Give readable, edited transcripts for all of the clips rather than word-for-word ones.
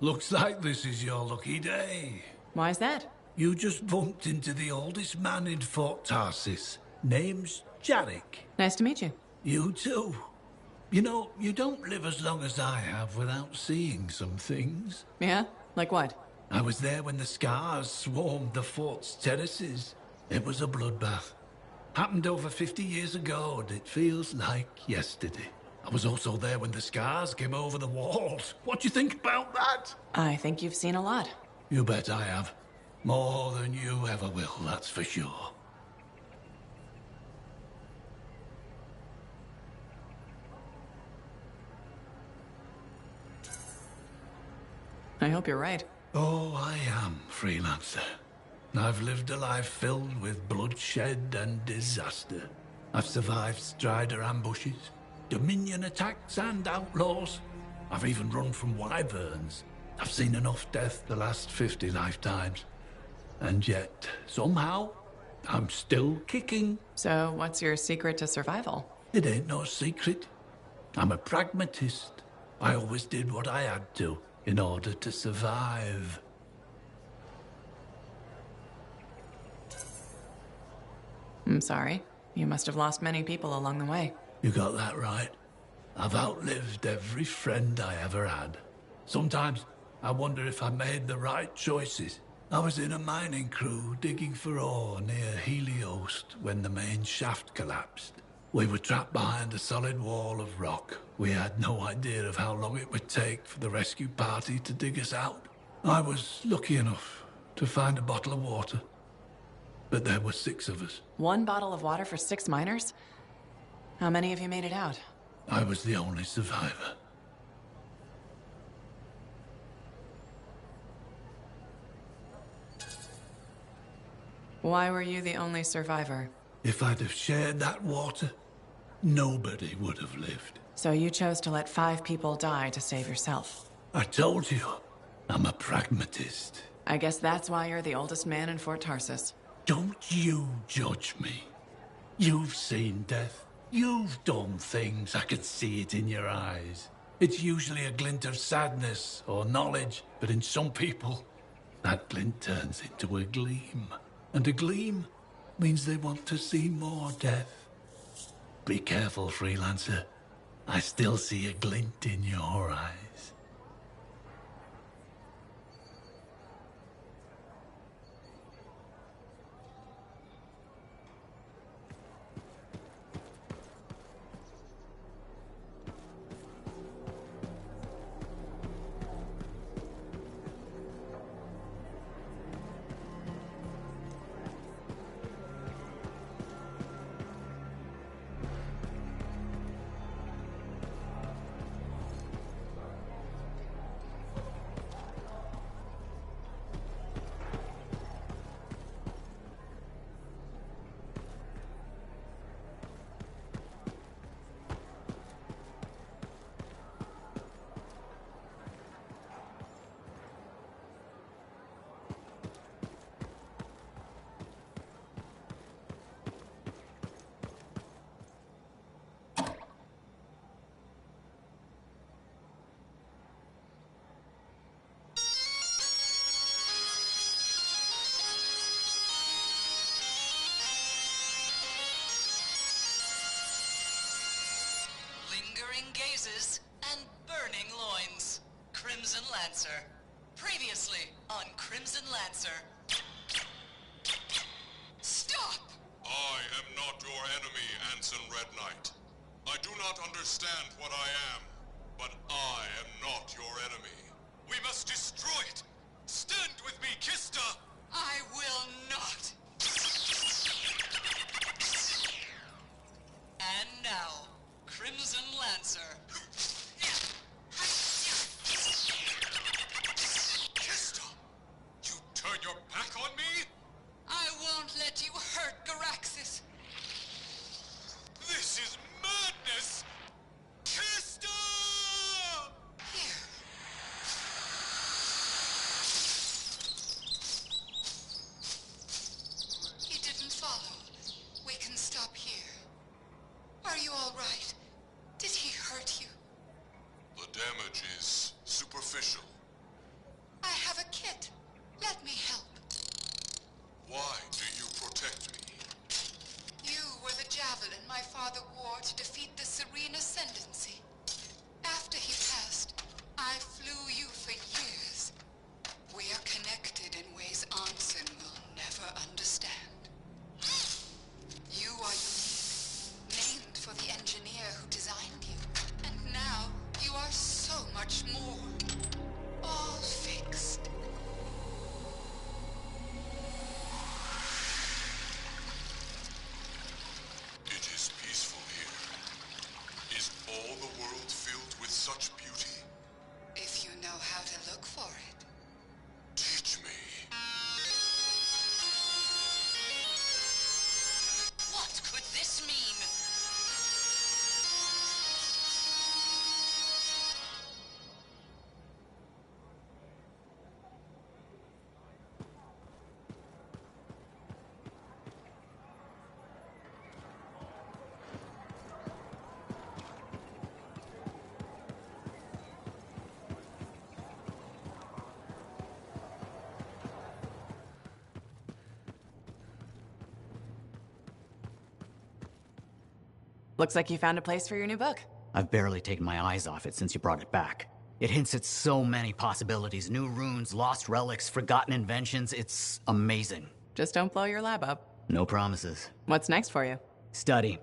Looks like this is your lucky day. Why's that? You just bumped into the oldest man in Fort Tarsis. Name's Jarek. Nice to meet you. You too. You know, you don't live as long as I have without seeing some things. Yeah? Like what? I was there when the scars swarmed the fort's terraces. It was a bloodbath. Happened over 50 years ago, and it feels like yesterday. I was also there when the scars came over the walls. What do you think about that? I think you've seen a lot. You bet I have. More than you ever will, that's for sure. I hope you're right. Oh, I am, freelancer. I've lived a life filled with bloodshed and disaster. I've survived Strider ambushes, Dominion attacks and outlaws. I've even run from wyverns. I've seen enough death the last 50 lifetimes. And yet, somehow, I'm still kicking. So, what's your secret to survival? It ain't no secret. I'm a pragmatist. I always did what I had to in order to survive. I'm sorry. You must have lost many people along the way. You got that right. I've outlived every friend I ever had. Sometimes I wonder if I made the right choices. I was in a mining crew digging for ore near Heliost when the main shaft collapsed. We were trapped behind a solid wall of rock. We had no idea of how long it would take for the rescue party to dig us out. I was lucky enough to find a bottle of water. But there were 6 of us. 1 bottle of water for 6 miners? How many of you made it out? I was the only survivor. Why were you the only survivor? If I'd have shared that water, nobody would have lived. So you chose to let 5 people die to save yourself. I told you, I'm a pragmatist. I guess that's why you're the oldest man in Fort Tarsis. Don't you judge me. You've seen death. You've done things. I can see it in your eyes. It's usually a glint of sadness or knowledge, but in some people, that glint turns into a gleam. And a gleam means they want to see more death. Be careful, freelancer. I still see a glint in your eyes. Gazes and burning loins. Crimson Lancer. Previously on Crimson Lancer. Stop! I am not your enemy, Anson Red Knight. I do not understand what I am, but I am not your enemy. We must destroy it! Stand with me, Kista! I will not! And now, Crimson Lancer. Kista! You turn your back on me? I won't let you hurt Garaxis. This is madness! Kista! Here. Looks like you found a place for your new book. I've barely taken my eyes off it since you brought it back. It hints at so many possibilities. New runes, lost relics, forgotten inventions. It's amazing. Just don't blow your lab up. No promises. What's next for you? Study.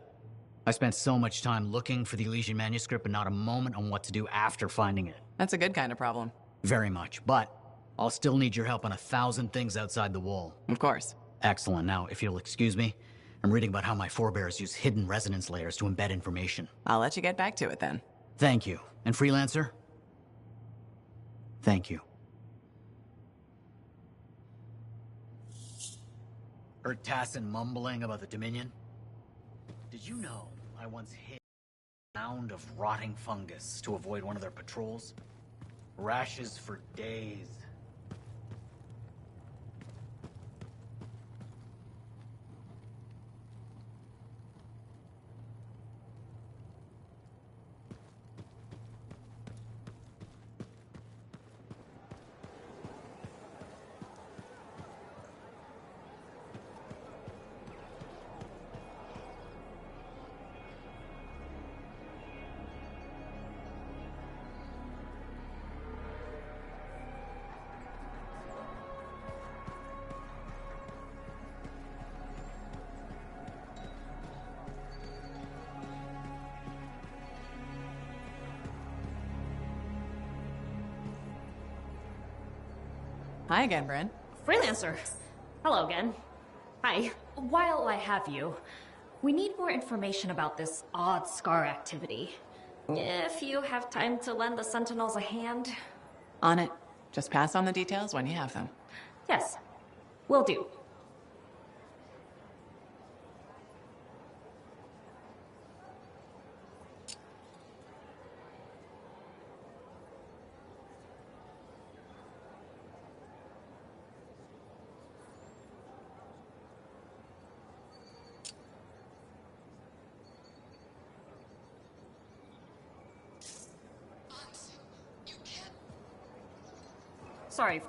I spent so much time looking for the Elysian manuscript, but not a moment on what to do after finding it. That's a good kind of problem. Very much, but I'll still need your help on 1,000 things outside the wall. Of course. Excellent. Now, if you'll excuse me, I'm reading about how my forebears use hidden resonance layers to embed information. I'll let you get back to it then. Thank you. And Freelancer? Thank you. Heard Tassin mumbling about the Dominion? Did you know I once hid a mound of rotting fungus to avoid one of their patrols? Rashes for days. Hi again, Bryn. Freelancer. Hello again. Hi. While I have you, we need more information about this odd scar activity. If you have time to lend the Sentinels a hand. On it. Just pass on the details when you have them. Yes, will do. You can't. Sorry.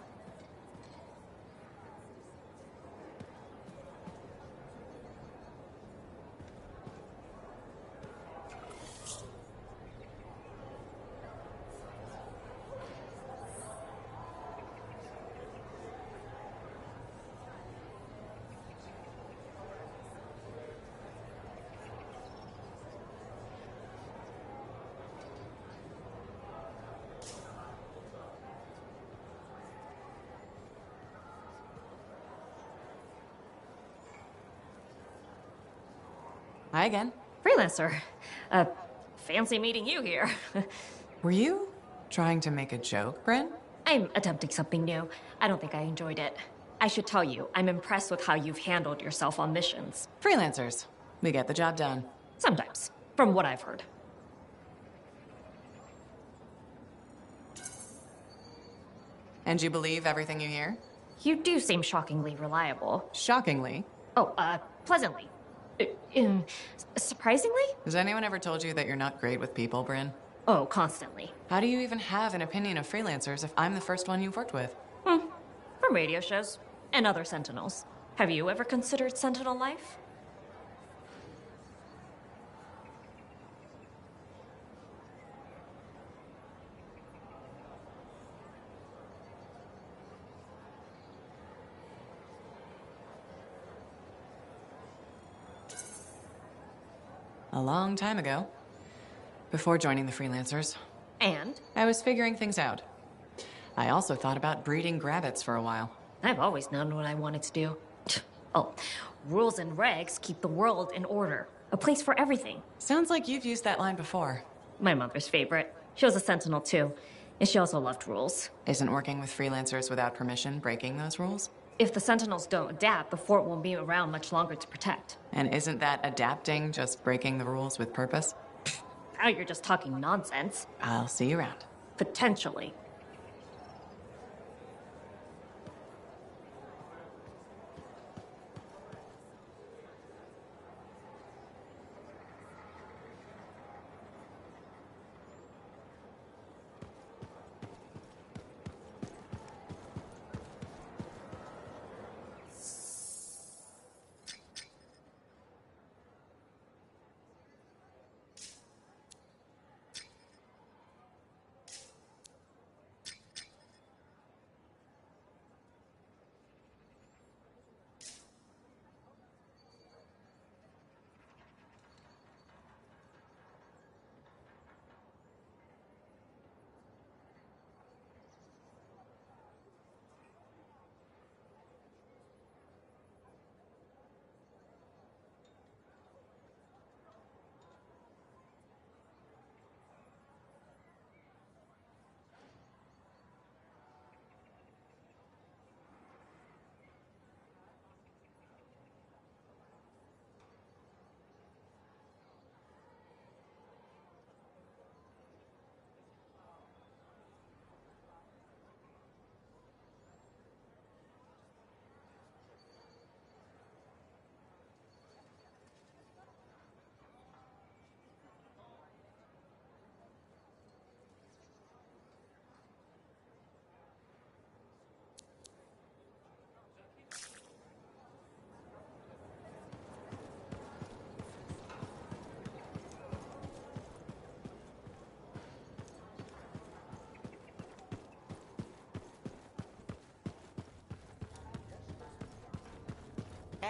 Hi again. Freelancer. Fancy meeting you here. Were you trying to make a joke, Bryn? I'm attempting something new. I don't think I enjoyed it. I should tell you, I'm impressed with how you've handled yourself on missions. Freelancers. We get the job done. Sometimes, from what I've heard. And you believe everything you hear? You do seem shockingly reliable. Shockingly. Oh, pleasantly. Surprisingly? Has anyone ever told you that you're not great with people, Bryn? Oh, constantly. How do you even have an opinion of freelancers if I'm the first one you've worked with? From radio shows and other Sentinels. Have you ever considered Sentinel life? A long time ago. Before joining the freelancers. And? I was figuring things out. I also thought about breeding grabbits for a while. I've always known what I wanted to do. Oh, rules and regs keep the world in order. A place for everything. Sounds like you've used that line before. My mother's favorite. She was a Sentinel too, and she also loved rules. Isn't working with freelancers without permission breaking those rules? If the Sentinels don't adapt, the fort won't be around much longer to protect. And isn't that adapting just breaking the rules with purpose? Now you're just talking nonsense. I'll see you around. Potentially.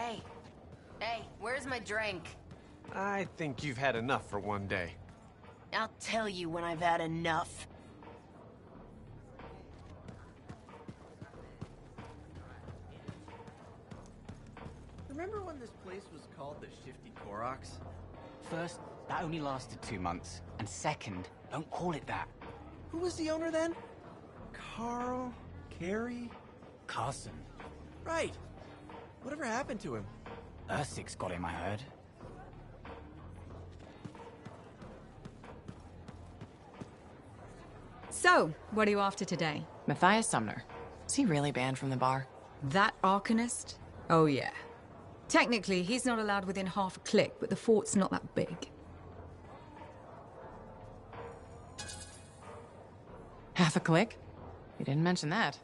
Hey. Hey, where's my drink? I think you've had enough for one day. I'll tell you when I've had enough. Remember when this place was called the Shifty Koroks? First, that only lasted 2 months. And second, don't call it that. Who was the owner then? Carl? Carrie? Carson. Right. Whatever happened to him? Ursik's got him, I heard. So, what are you after today? Matthias Sumner. Is he really banned from the bar? That Arcanist? Oh yeah. Technically, he's not allowed within half a click, but the fort's not that big. Half a click? You didn't mention that.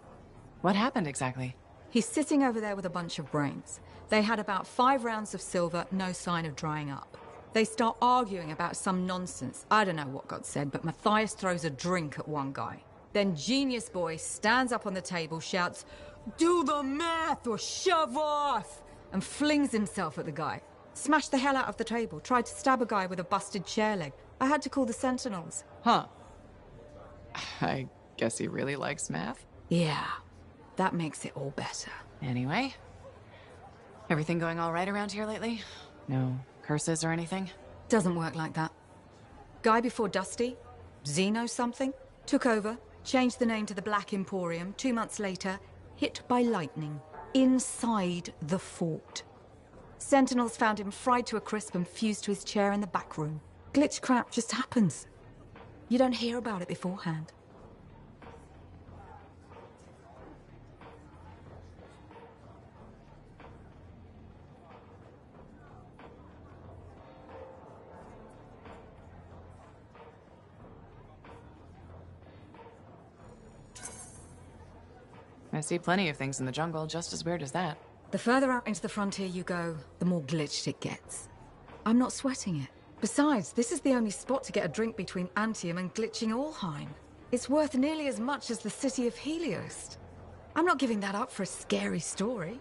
What happened exactly? He's sitting over there with a bunch of brains. They had about 5 rounds of silver, no sign of drying up. They start arguing about some nonsense. I don't know what got said, but Matthias throws a drink at one guy. Then Genius Boy stands up on the table, shouts, "Do the math or shove off!" and flings himself at the guy. Smashed the hell out of the table, tried to stab a guy with a busted chair leg. I had to call the Sentinels. Huh. I guess he really likes math. Yeah, that makes it all better. Anyway, everything going all right around here lately? No curses or anything? Doesn't work like that. Guy before Dusty, Xeno something, took over, changed the name to the Black Emporium. 2 months later, hit by lightning. Inside the fort. Sentinels found him fried to a crisp and fused to his chair in the back room. Glitch crap just happens. You don't hear about it beforehand. I see plenty of things in the jungle just as weird as that. The further out into the frontier you go, the more glitched it gets. I'm not sweating it. Besides, this is the only spot to get a drink between Antium and glitching Allheim. It's worth nearly as much as the city of Helios. I'm not giving that up for a scary story.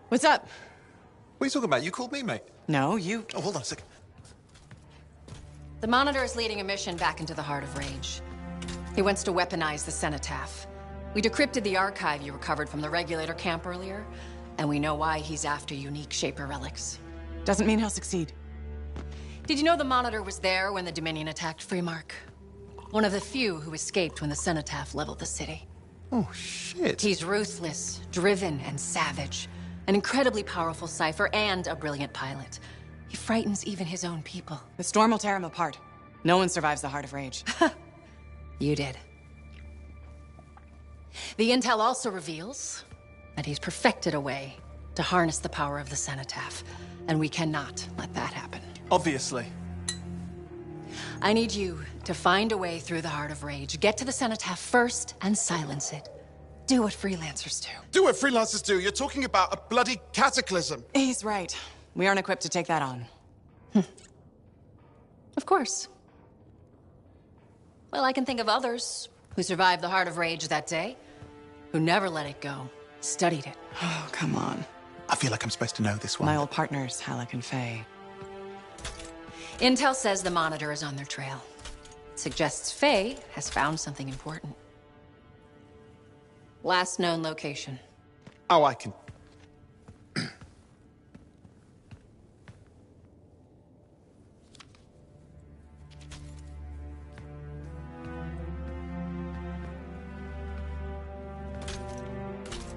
What's up? What are you talking about? You called me, mate. No, you... Oh, hold on a second. The Monitor is leading a mission back into the Heart of Rage. He wants to weaponize the Cenotaph. We decrypted the archive you recovered from the Regulator camp earlier, and we know why he's after unique Shaper relics. Doesn't mean he'll succeed. Did you know the Monitor was there when the Dominion attacked Freemark? One of the few who escaped when the Cenotaph leveled the city. Oh, shit. He's ruthless, driven, and savage. An incredibly powerful cipher and a brilliant pilot. He frightens even his own people. The storm will tear him apart. No one survives the Heart of Rage. You did. The intel also reveals that he's perfected a way to harness the power of the Cenotaph, and we cannot let that happen. Obviously. I need you to find a way through the Heart of Rage, get to the Cenotaph first, and silence it. Do what freelancers do. Do what freelancers do? You're talking about a bloody cataclysm. He's right. We aren't equipped to take that on. Of course. Well, I can think of others who survived the Heart of Rage that day, who never let it go, studied it. Oh, come on. I feel like I'm supposed to know this one. My old partners, Halleck and Faye. Intel says the Monitor is on their trail. Suggests Faye has found something important. Last known location. Oh, I can...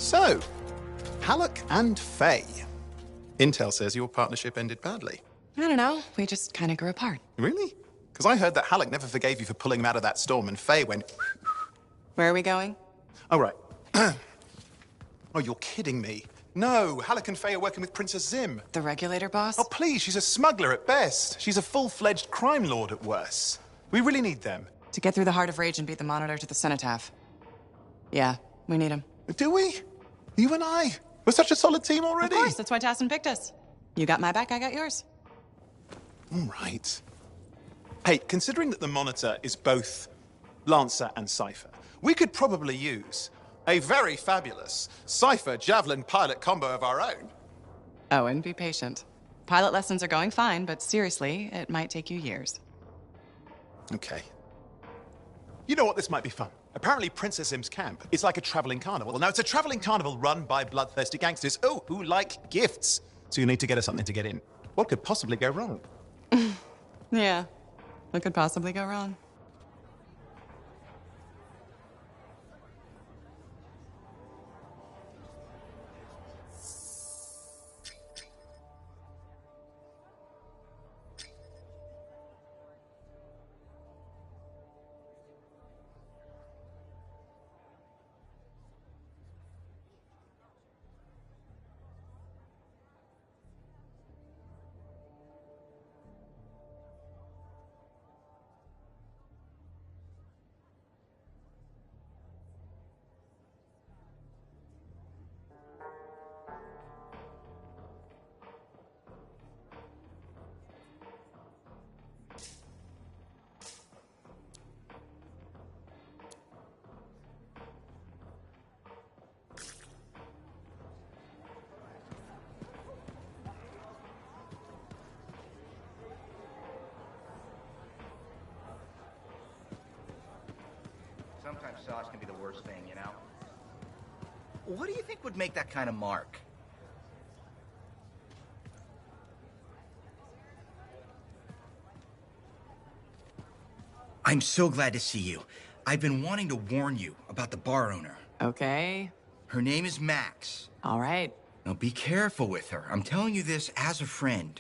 So, Halleck and Faye. Intel says your partnership ended badly. I don't know. We just kind of grew apart. Really? Because I heard that Halleck never forgave you for pulling him out of that storm, and Faye went... Where are we going? Oh, right. Oh, you're kidding me. No, Halleck and Faye are working with Princess Zim. The regulator boss? Oh, please, she's a smuggler at best. She's a full-fledged crime lord at worst. We really need them. To get through the Heart of Rage and beat the Monitor to the Cenotaph. Yeah, we need him. Do we? You and I? We're such a solid team already. Of course, that's why Tassin picked us. You got my back, I got yours. All right. Hey, considering that the Monitor is both Lancer and Cypher, we could probably use a very fabulous Cypher Javelin pilot combo of our own. Oh, and be patient. Pilot lessons are going fine, but seriously, it might take you years. Okay. You know what? This might be fun. Apparently, Princess Zim's camp is like a traveling carnival. Well, now, it's a traveling carnival run by bloodthirsty gangsters, who like gifts. So you need to get us something to get in. What could possibly go wrong? Yeah, what could possibly go wrong? Sometimes sauce can be the worst thing, you know? What do you think would make that kind of mark? I'm so glad to see you. I've been wanting to warn you about the bar owner. Okay. Her name is Max. All right. Now be careful with her. I'm telling you this as a friend.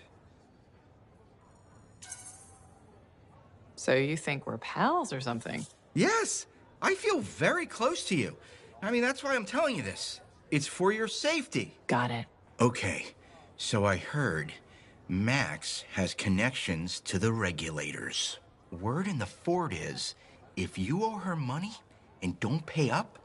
So you think we're pals or something? Yes! I feel very close to you. I mean, that's why I'm telling you this. It's for your safety. Got it. Okay, so I heard Max has connections to the regulators. Word in the fort is, if you owe her money and don't pay up,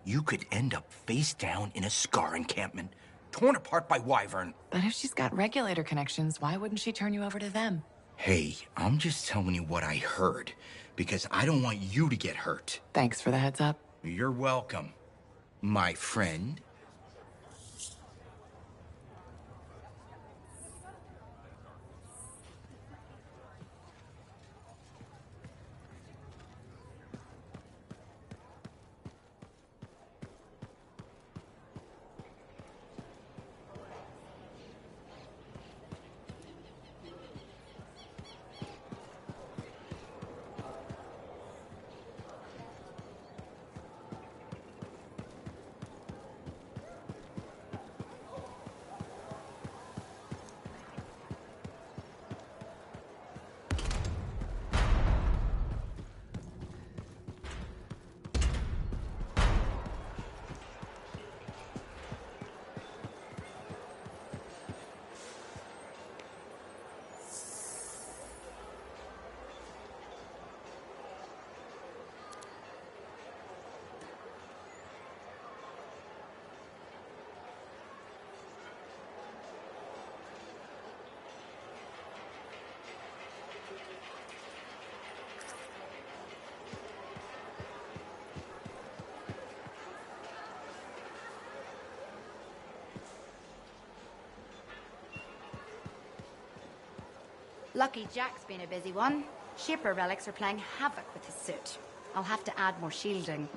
you could end up face down in a Scar encampment, torn apart by Wyvern. But if she's got regulator connections, why wouldn't she turn you over to them? Hey, I'm just telling you what I heard, because I don't want you to get hurt. Thanks for the heads up. You're welcome, my friend. Lucky Jack's been a busy one. Shipper relics are playing havoc with his suit. I'll have to add more shielding.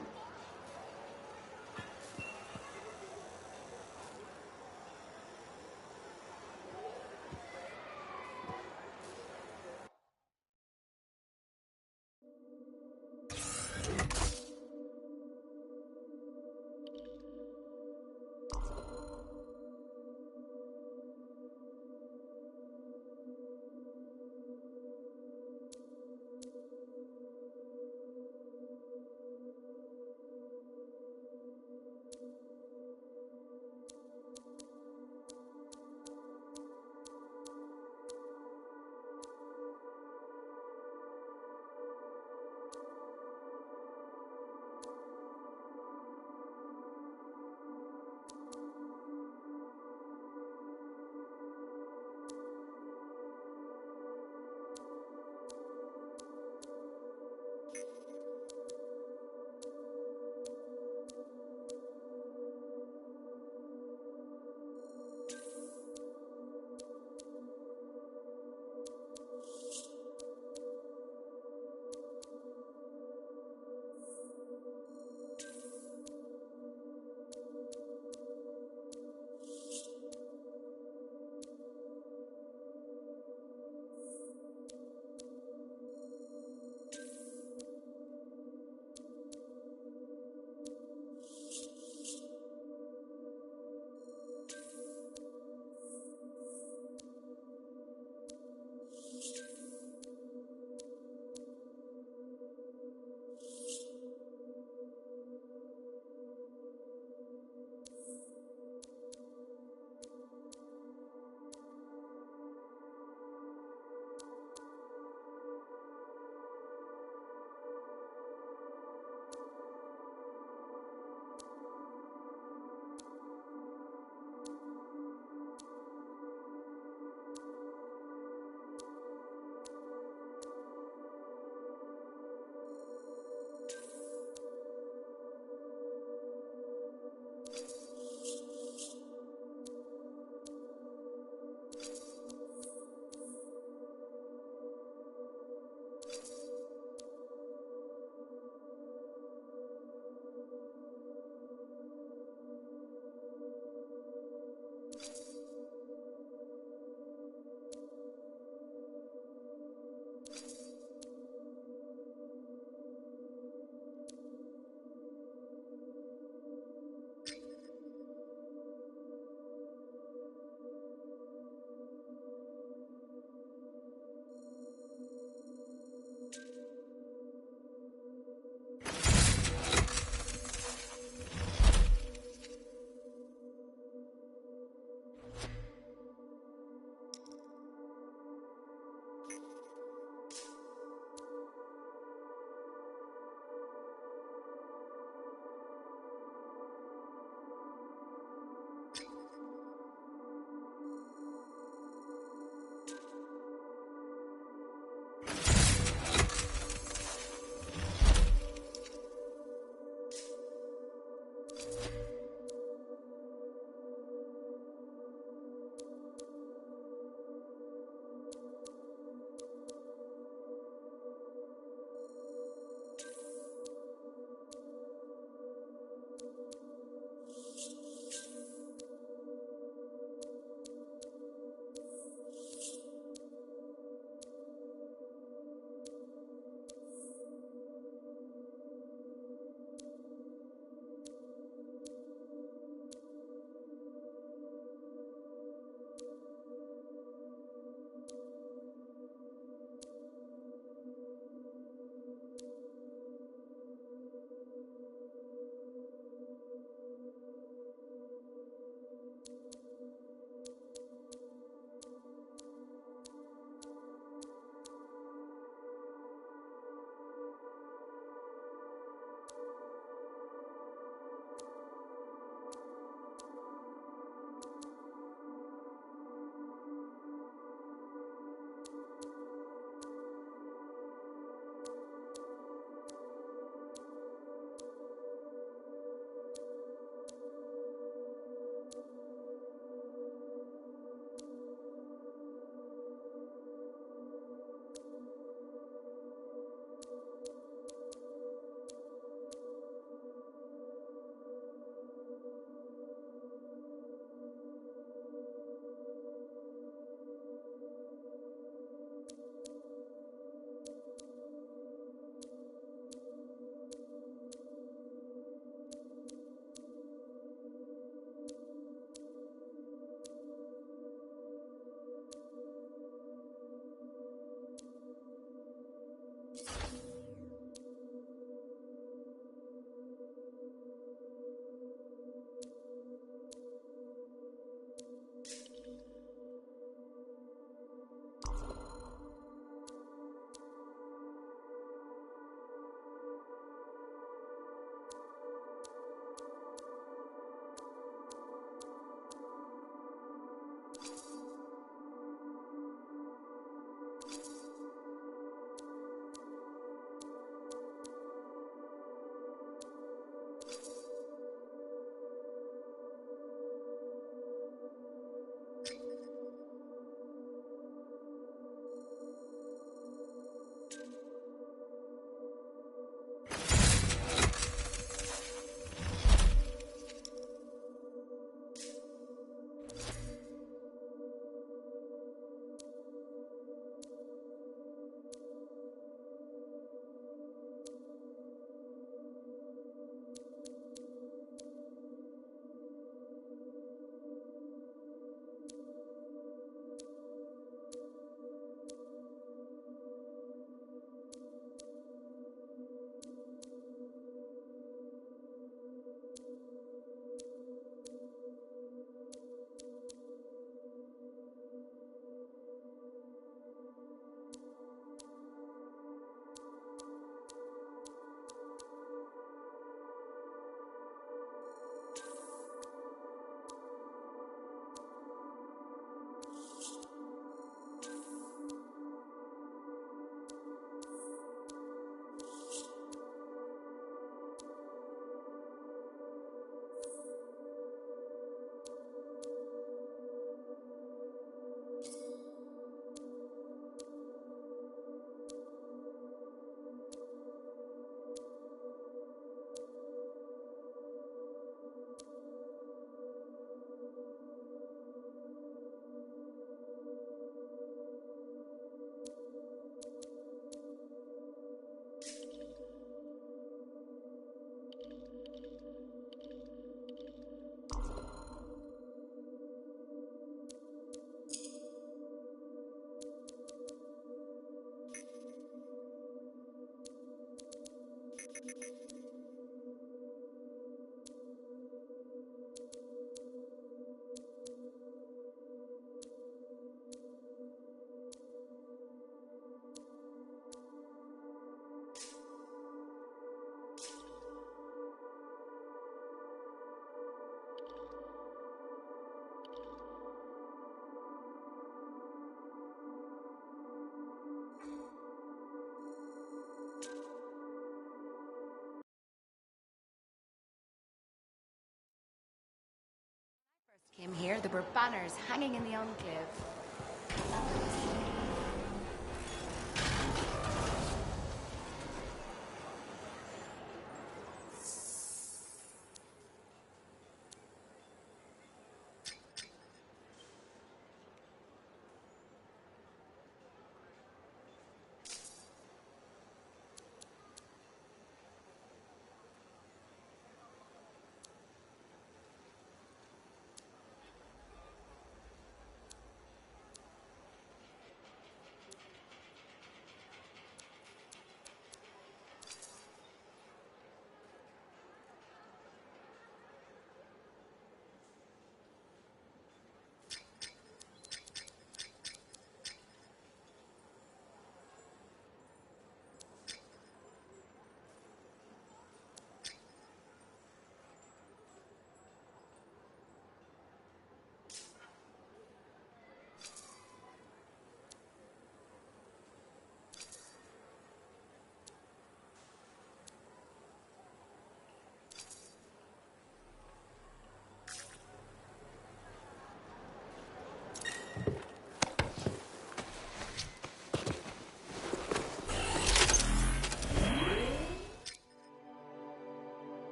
there, there were banners hanging in the enclave.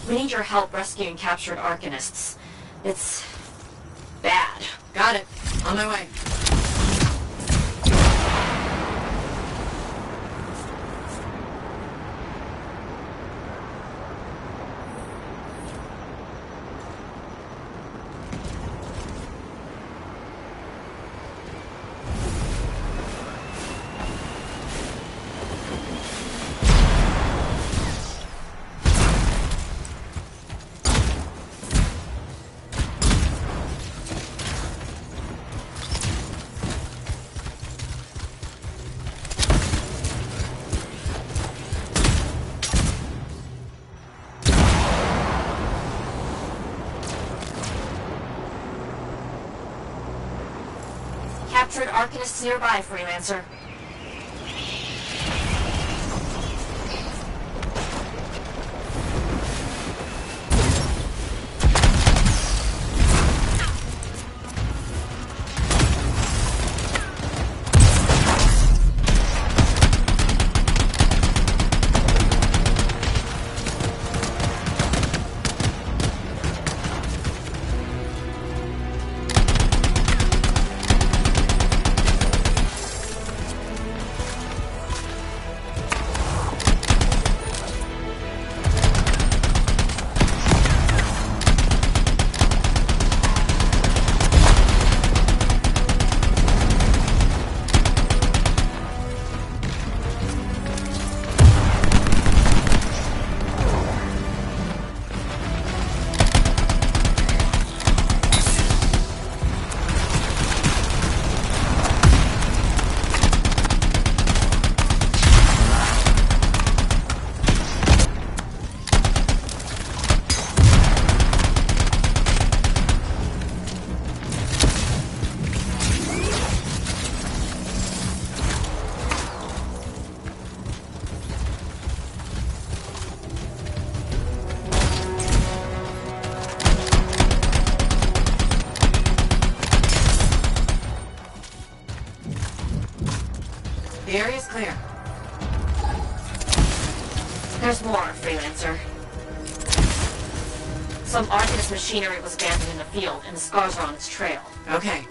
We need your help rescuing captured Arcanists. It's bad. Got it. On my way. Captured Arcanists nearby, Freelancer. The area's clear. There's more, Freelancer. Some Arcanist machinery was abandoned in the field, and the scars are on its trail. Okay.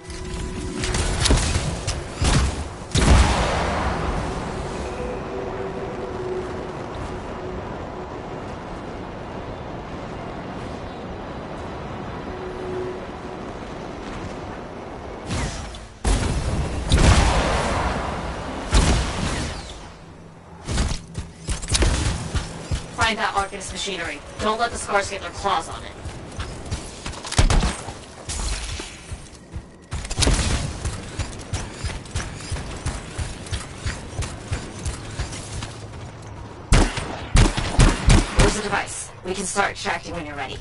Find that Arcanist machinery. Don't let the scars get their claws on it. There's the device. We can start extracting when you're ready.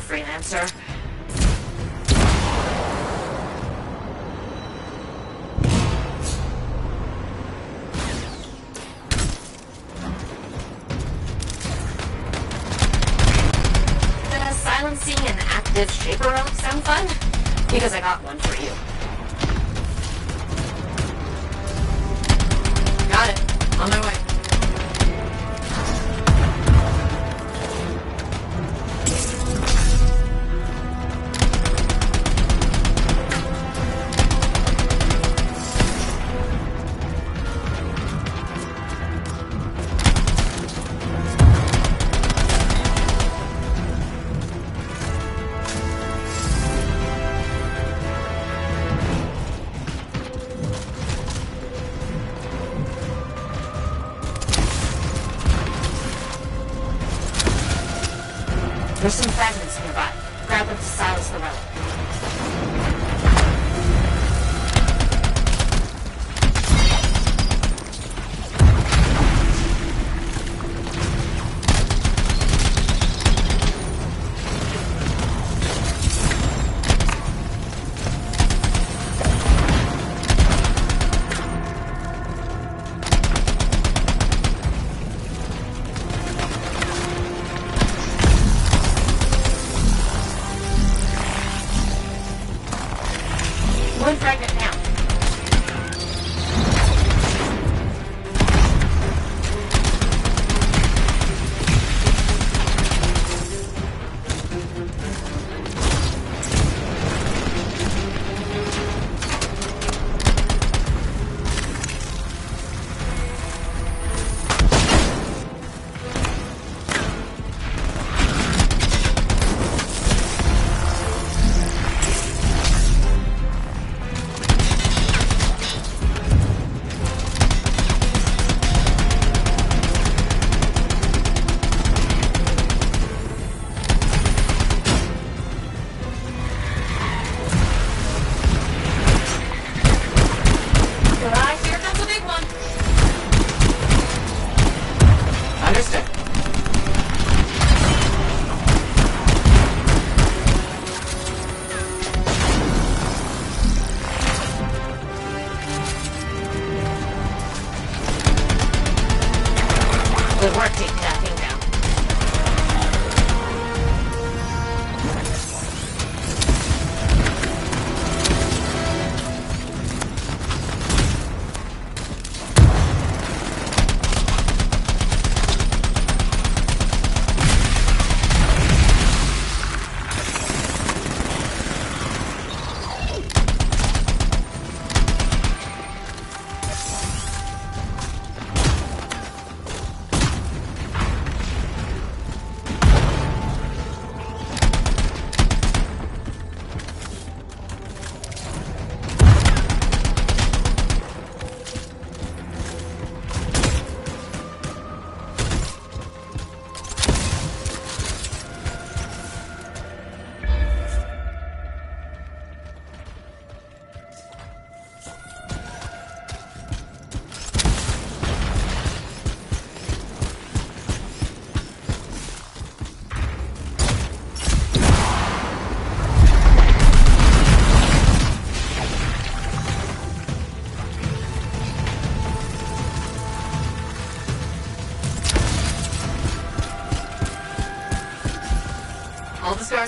Freelancer. Does silencing an active Shaper relic sound fun? Because I got one for you. Got it. On my way. There's some fragments nearby. Grab them to silence the relic. One fragment now.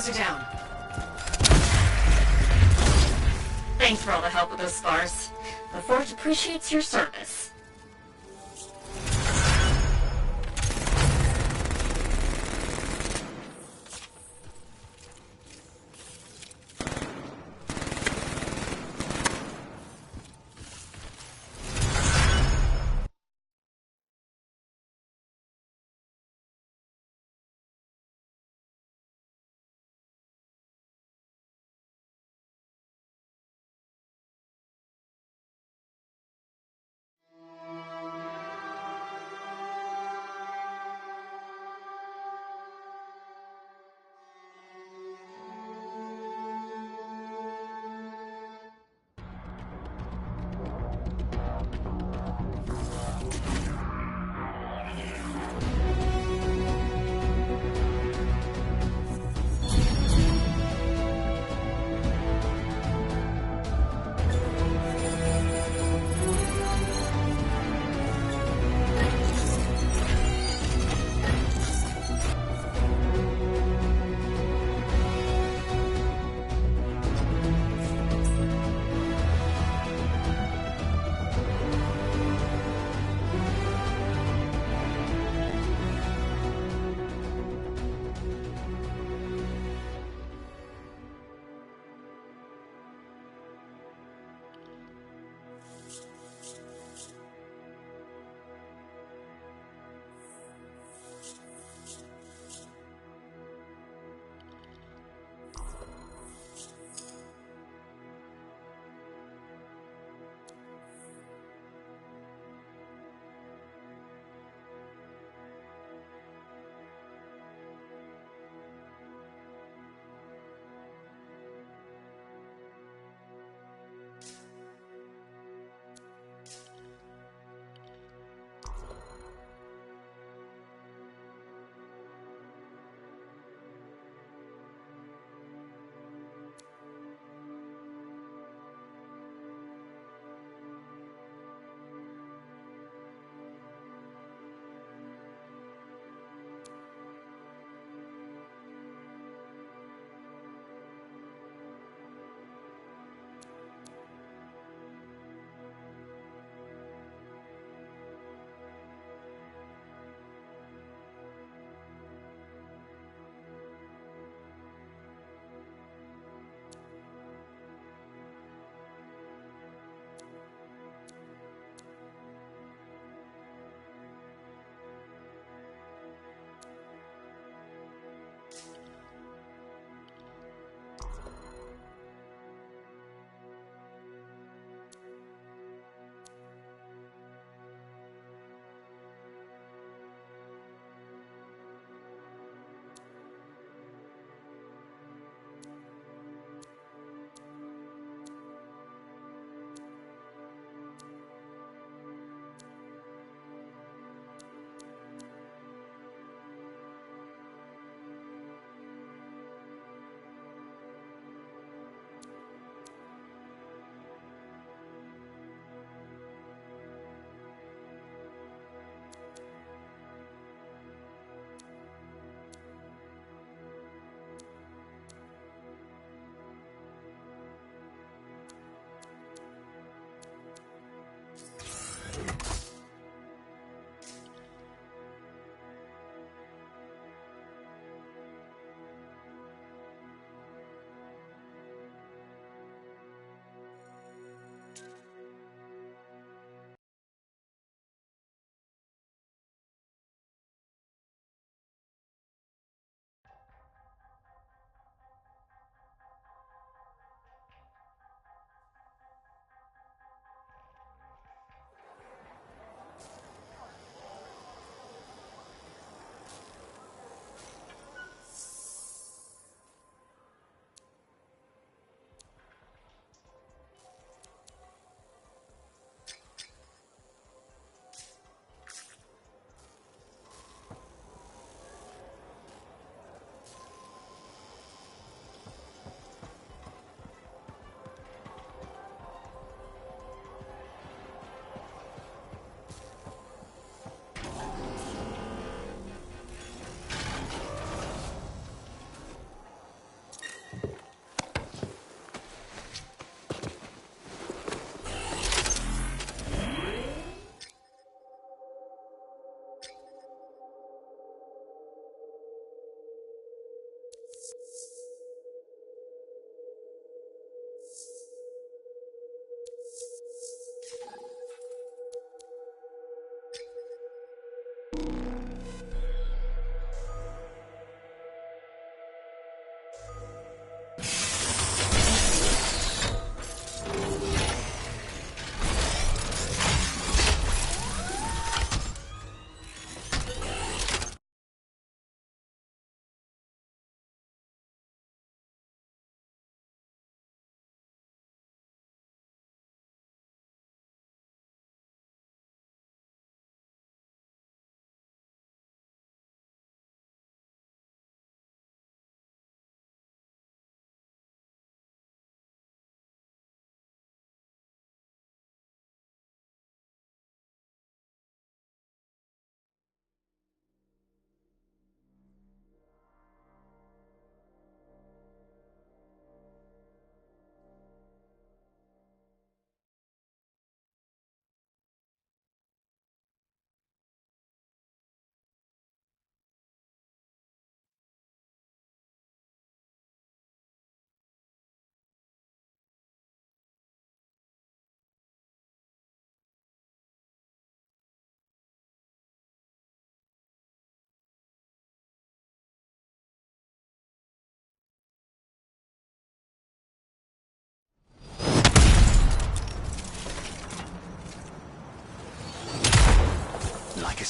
Supervisor down. Thanks for all the help with those scars. The Forge appreciates your service.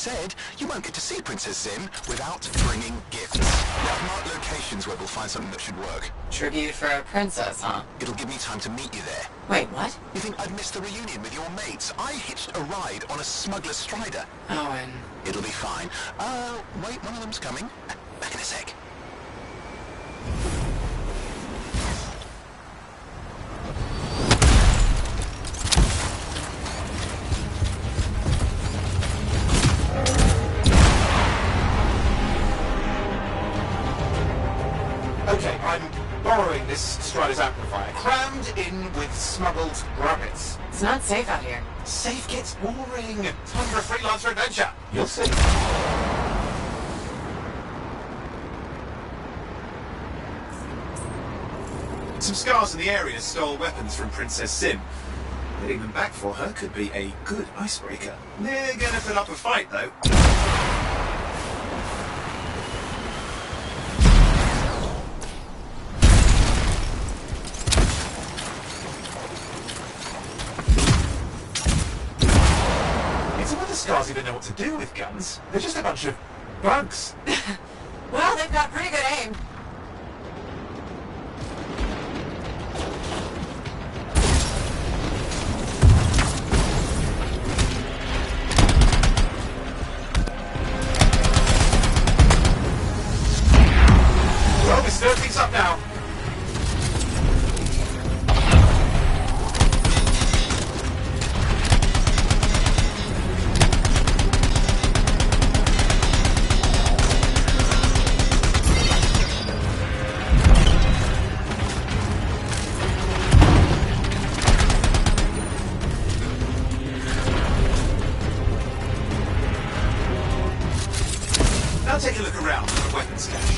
said, you won't get to see Princess Zim without bringing gifts. I've marked locations where we'll find something that should work. Tribute for a princess, huh? It'll give me time to meet you there. Wait, what? You think I'd miss the reunion with your mates? I hitched a ride on a smuggler strider. Owen. It'll be fine. Wait, one of them's coming. Back in a sec. Okay, I'm borrowing this Strider's amplifier, crammed in with smuggled rabbits. It's not safe out here. Safe gets boring. Time for a freelancer adventure. You'll see. Some scars in the area stole weapons from Princess Zim. Getting them back for her could be a good icebreaker. They're gonna put up a fight, though. Scars even know what to do with guns. They're just a bunch of bugs. Well, they've got pretty good aim. Well, we're stirring things up now. Now take a look around for the weapons cache.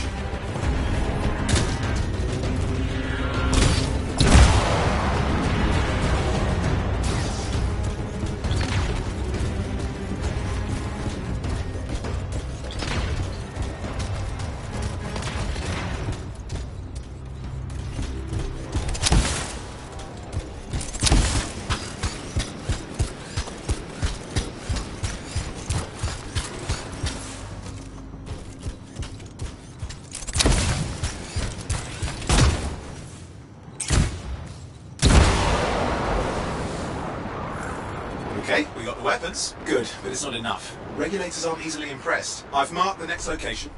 Okay, we got the weapons. Good, but it's not enough. Regulators aren't easily impressed. I've marked the next location.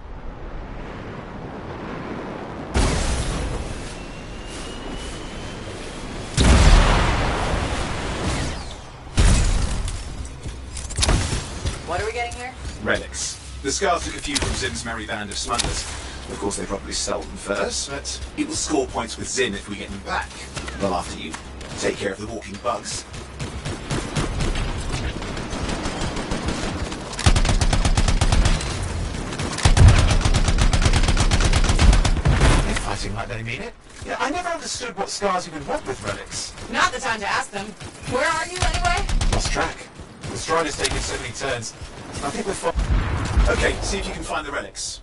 What are we getting here? Relics. The Scars took a few from Zim's merry band of smugglers. Of course, they probably sold them first, but it will score points with Zim if we get them back. Well, after you take care of the walking bugs. Like they mean it. Yeah, I never understood what Scars even want with relics. Not the time to ask them. Where are you anyway? Lost track. The Strider's taken so many turns. I think we're fine. Okay, see if you can find the relics.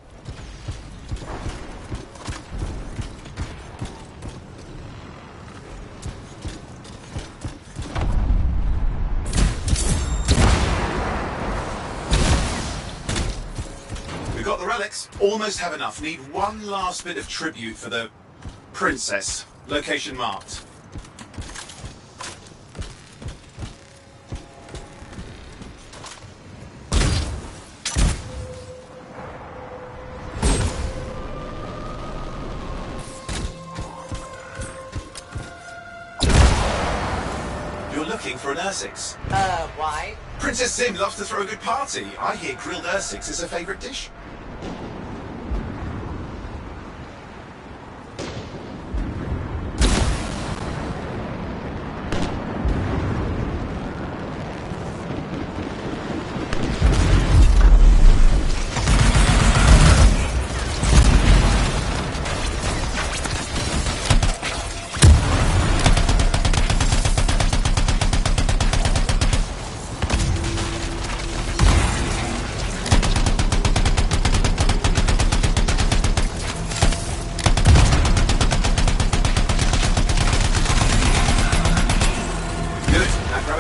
We've got the relics. Almost have enough. Need one last bit of tribute for the princess. Location marked. You're looking for an Ursix. Why? Princess Zim loves to throw a good party. I hear grilled Ursix is her favourite dish.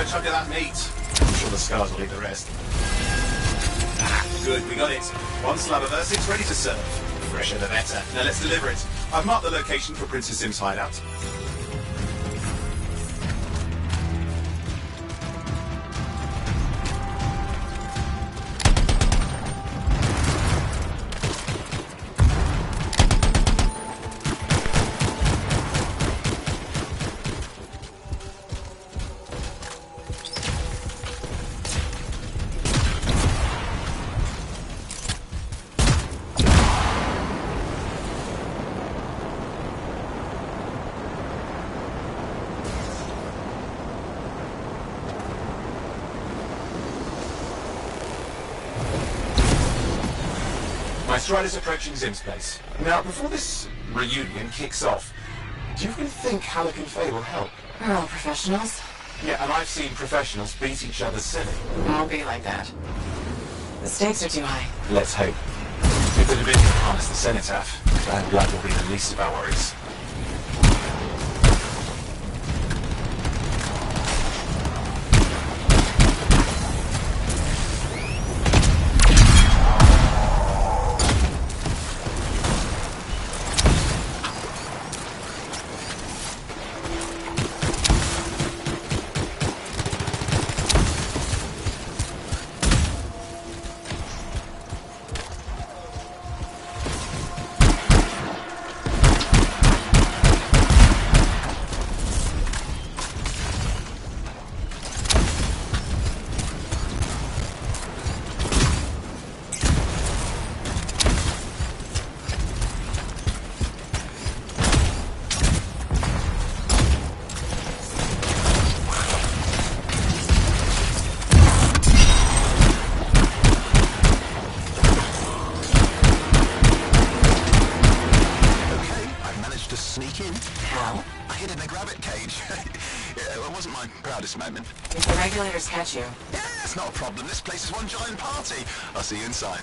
Chunk of that meat. I'm sure the Scars will eat the rest. Good, we got it. One slab of Ursix ready to serve. Fresher the better. Now let's deliver it. I've marked the location for Princess Sim's hideout. My stride is approaching Zim's place. Now, before this reunion kicks off, do you really think Halleck and Faye will help? We're all professionals. Yeah, and I've seen professionals beat each other silly. It won't be like that. The stakes are too high. Let's hope. If the Dominion harness the cenotaph, bad blood will be the least of our worries. Moment. If the regulators catch you. Yeah, it's not a problem. This place is one giant party. I'll see you inside.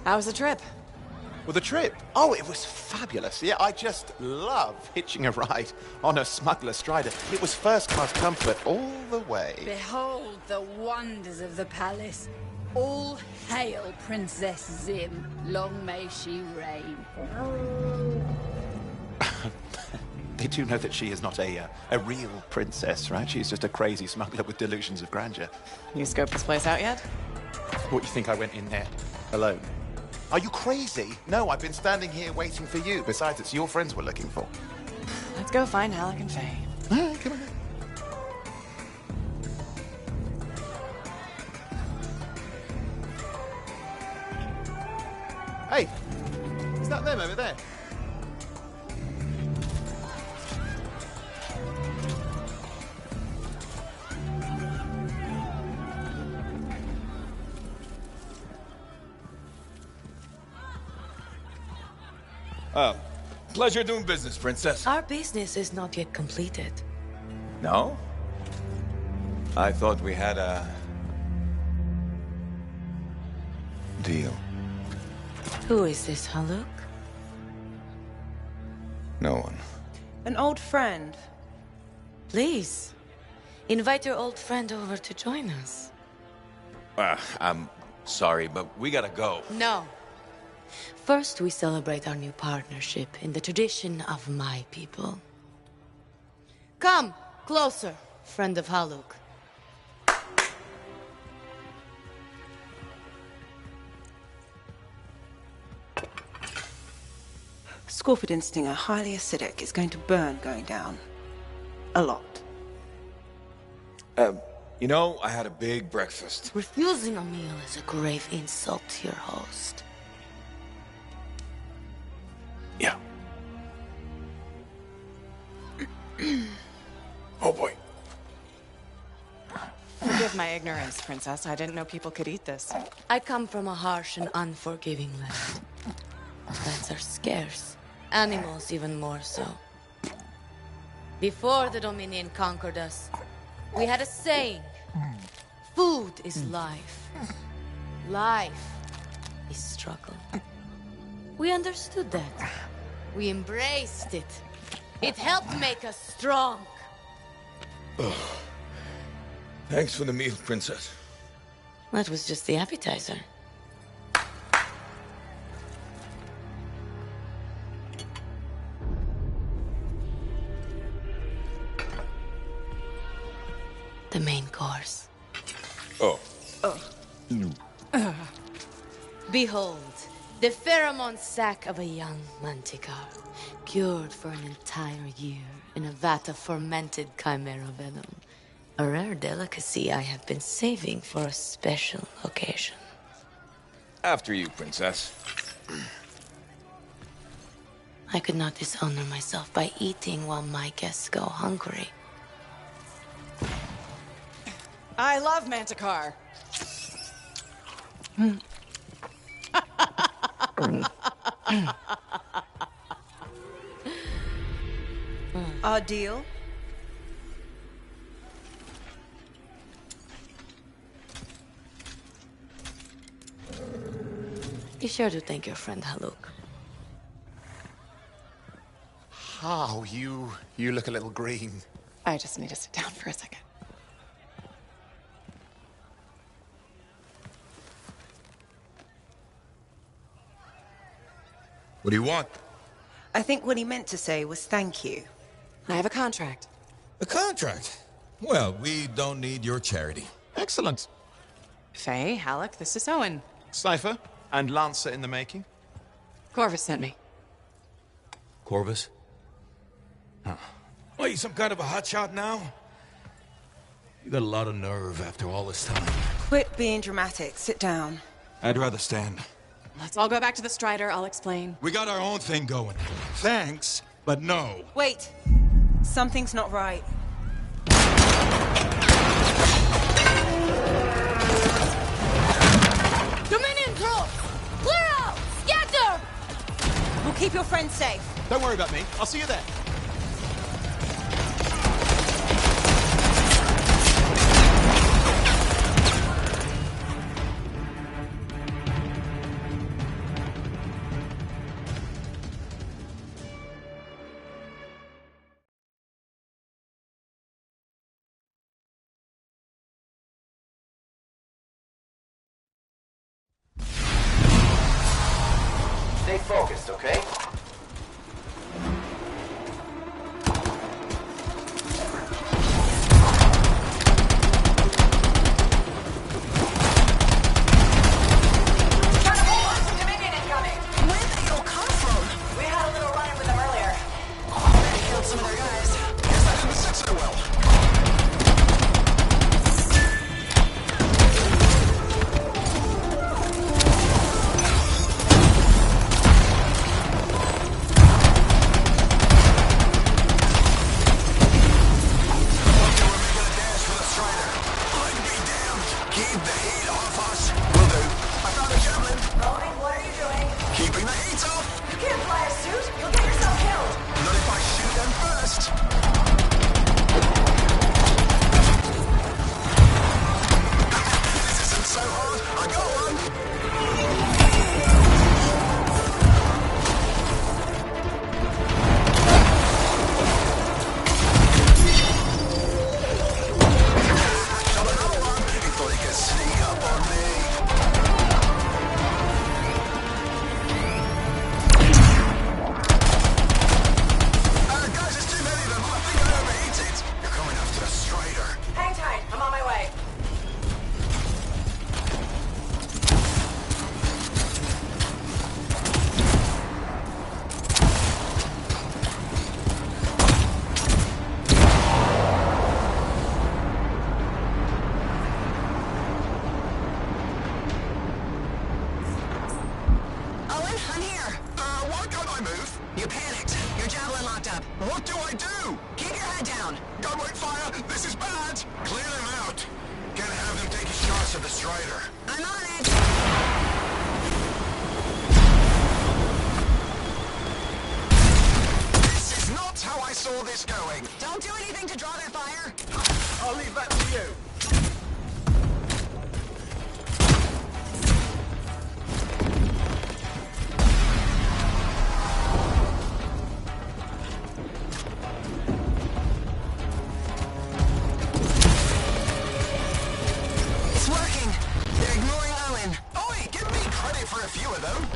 How was the trip? Well, the trip? Oh, it was fabulous. Yeah, I just love hitching a ride on a smuggler strider. It was first-class comfort all the way. Behold the wonders of the palace. All hail Princess Zim. Long may she reign. They do know that she is not a real princess, right? She's just a crazy smuggler with delusions of grandeur. You scoped this place out yet? What, you think I went in there alone? Are you crazy? No, I've been standing here waiting for you. Besides, it's your friends we're looking for. Let's go find Halleck and Faye. All right, come on. Hey, is that them over there? Oh, pleasure doing business, Princess. Our business is not yet completed. No? I thought we had a... deal. Who is this, Haluk? No one. An old friend. Please, invite your old friend over to join us. I'm sorry, but we gotta go. No. First, we celebrate our new partnership in the tradition of my people. Come, closer, friend of Haluk. Scorpidin stinger, highly acidic. It's going to burn going down. A lot. You know, I had a big breakfast. Refusing a meal is a grave insult to your host. Yeah. Oh boy. Forgive my ignorance, Princess. I didn't know people could eat this. I come from a harsh and unforgiving land. Plants are scarce. Animals even more so. Before the Dominion conquered us, we had a saying. Food is life. Life is struggle. We understood that. We embraced it. It helped make us strong. Oh. Thanks for the meal, Princess. That was just the appetizer. The main course. Oh. Behold, the pheromone sac of a young manticore, cured for an entire year in a vat of fermented chimera venom. A rare delicacy I have been saving for a special occasion. After you, Princess. I could not dishonor myself by eating while my guests go hungry. I love Manticore. Our deal? Be sure to thank your friend Haluk. Oh, you look a little green. I just need to sit down for a second. What do you want? I think what he meant to say was thank you. I have a contract. A contract? Well, we don't need your charity. Excellent. Faye, Halleck, this is Owen. Cypher and Lancer in the making. Corvus sent me. Corvus? Huh. What, you some kind of a hotshot now? You got a lot of nerve after all this time. Quit being dramatic. Sit down. I'd rather stand. Let's all go back to the Strider. I'll explain. We got our own thing going. Thanks, but no. Wait. Something's not right. Dominion troops! Clear out! Scatter! We'll keep your friends safe. Don't worry about me. I'll see you there. Stay focused, okay? What do I do? Keep your head down! Don't wait fire! This is bad! Clear them out! Can't have them taking shots at the Strider. I'm on it! This is not how I saw this going! Don't do anything to draw their fire! I'll leave that to you. It's working! They're ignoring Owen. Oi, give me credit for a few of them.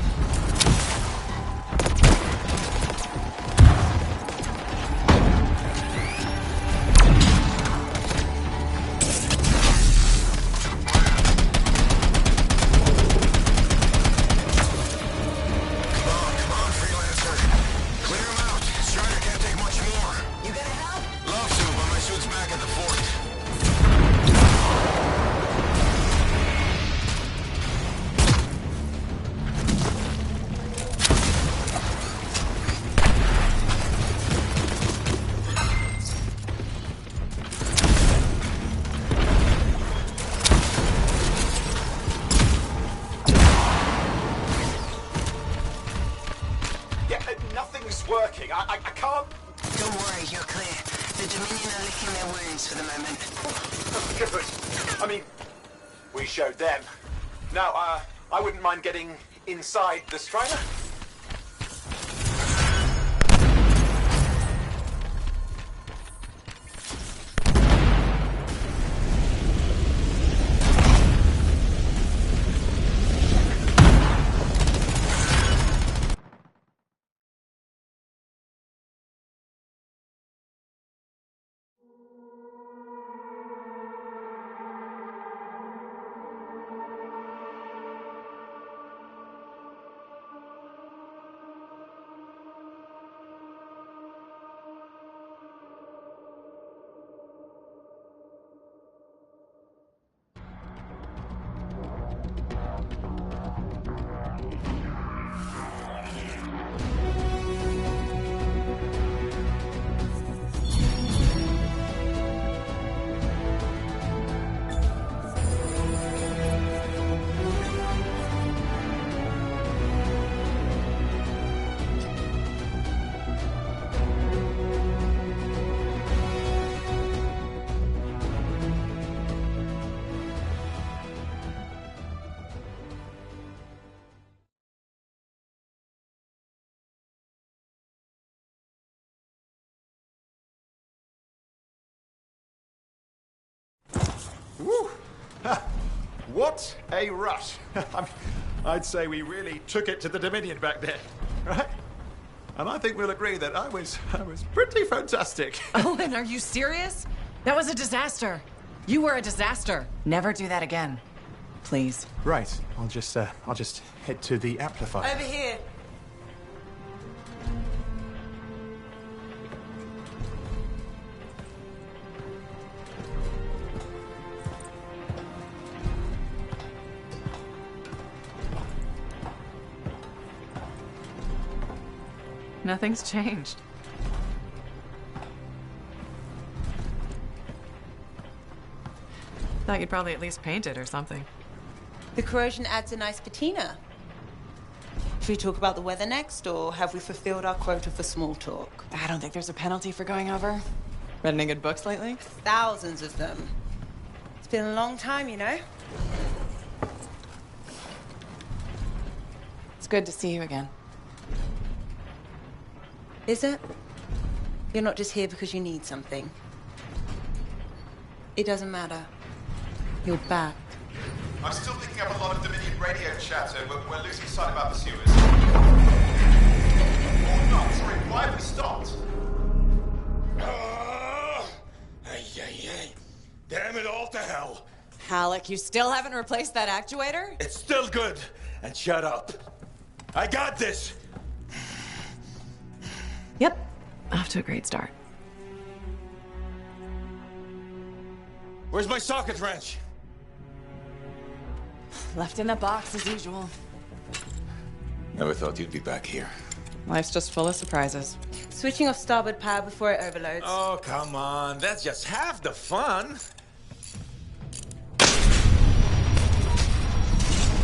Working. I can't... Don't worry, you're clear. The Dominion are licking their wounds for the moment. Good. I mean, we showed them. Now, I wouldn't mind getting inside the Strider. Woo! What a rush! I'd say we really took it to the Dominion back there, right? And I think we'll agree that I was pretty fantastic. Owen, are you serious? That was a disaster. You were a disaster. Never do that again. Please. Right. I'll just head to the amplifier. Over here. Nothing's changed. Thought you'd probably at least paint it or something. The corrosion adds a nice patina. Should we talk about the weather next, or have we fulfilled our quota for small talk? I don't think there's a penalty for going over. Read any good books lately? Thousands of them. It's been a long time, you know? It's good to see you again. Is it? You're not just here because you need something. It doesn't matter. You're back. I'm still picking up a lot of Dominion radio chatter, but we're losing sight about the sewers. Oh, no, sorry, why have we stopped? Damn it all to hell. Halleck, you still haven't replaced that actuator? It's still good. And shut up. I got this. Yep. Off to a great start. Where's my socket wrench? Left in the box as usual. Never thought you'd be back here. Life's just full of surprises. Switching off starboard power before it overloads. Oh, come on. That's just half the fun.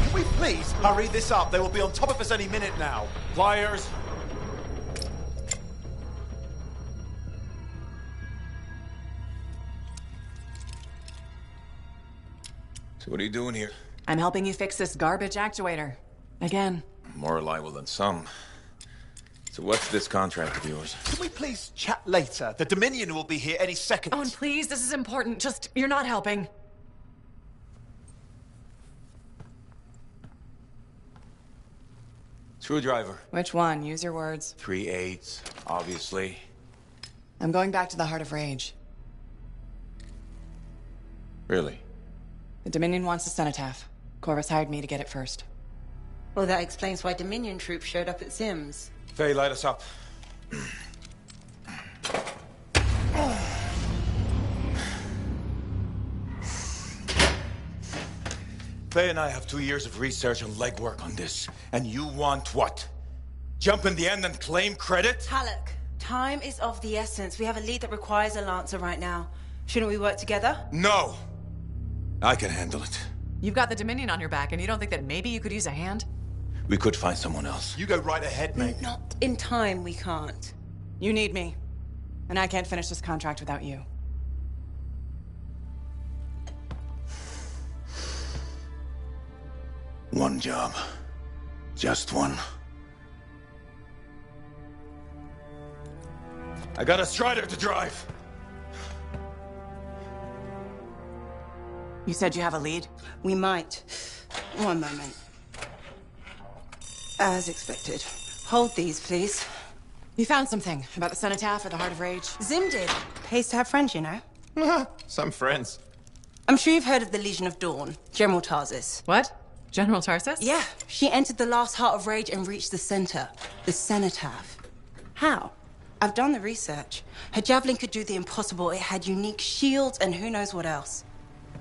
Can we please hurry this up? They will be on top of us any minute now. Pliers. So what are you doing here? I'm helping you fix this garbage actuator. Again. More reliable than some. So what's this contract of yours? Can we please chat later? The Dominion will be here any second. Owen, please, this is important. Just, you're not helping. Screwdriver. Which one? Use your words. 3/8, obviously. I'm going back to the Heart of Rage. Really? The Dominion wants the cenotaph. Corvus hired me to get it first. Well, that explains why Dominion troops showed up at Zim's. Faye, light us up. Faye and I have 2 years of research and legwork on this. And you want what? Jump in the end and claim credit? Halleck, time is of the essence. We have a lead that requires a Lancer right now. Shouldn't we work together? No! I can handle it. You've got the Dominion on your back, and you don't think that maybe you could use a hand? We could find someone else. You go right ahead, mate. Not in time, we can't. You need me. And I can't finish this contract without you. One job. Just one. I got a Strider to drive. You said you have a lead? We might. One moment. As expected. Hold these, please. You found something about the cenotaph or the Heart of Rage? Zim did. Pays to have friends, you know. Some friends. I'm sure you've heard of the Legion of Dawn, General Tarsus. What? General Tarsus? Yeah. She entered the last Heart of Rage and reached the center, the cenotaph. How? I've done the research. Her javelin could do the impossible. It had unique shields and who knows what else.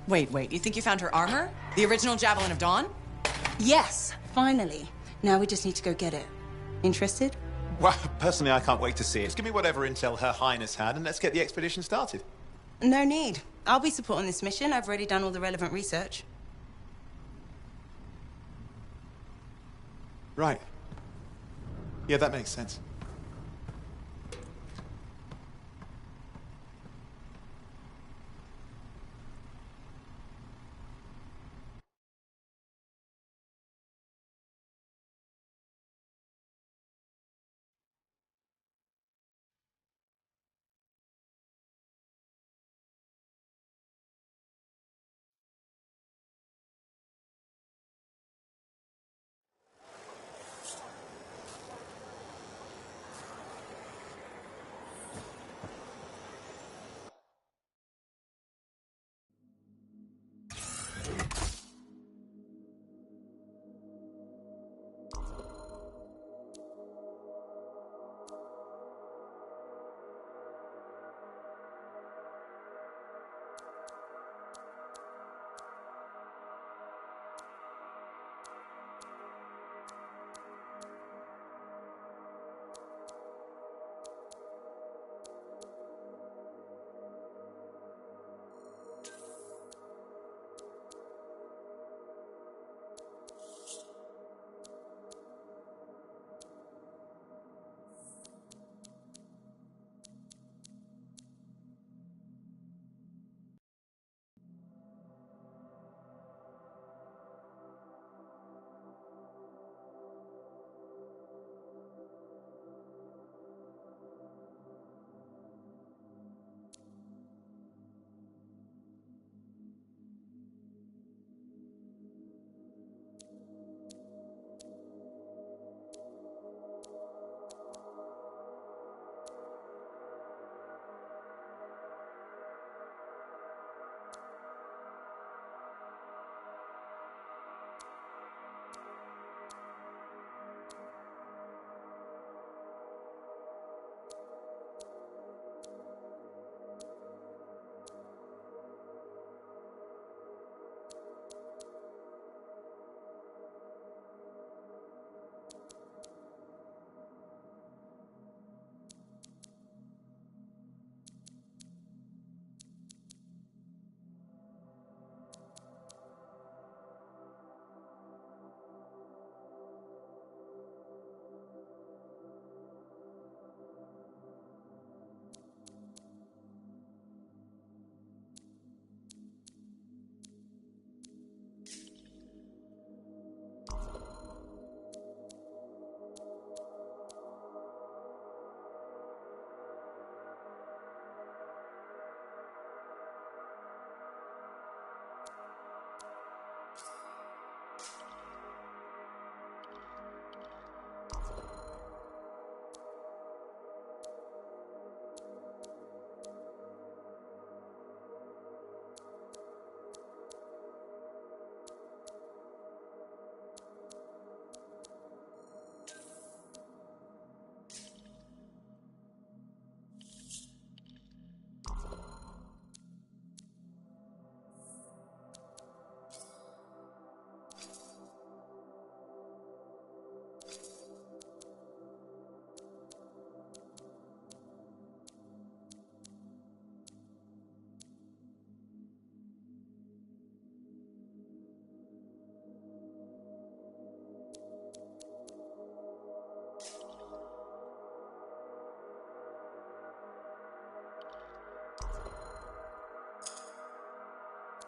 Wait, you think you found her armor? The original Javelin of Dawn? Yes, finally. Now we just need to go get it. Interested? Well, personally, I can't wait to see it. Just give me whatever intel Her Highness had, and let's get the expedition started. No need. I'll be supporting this mission. I've already done all the relevant research. Right. Yeah, that makes sense.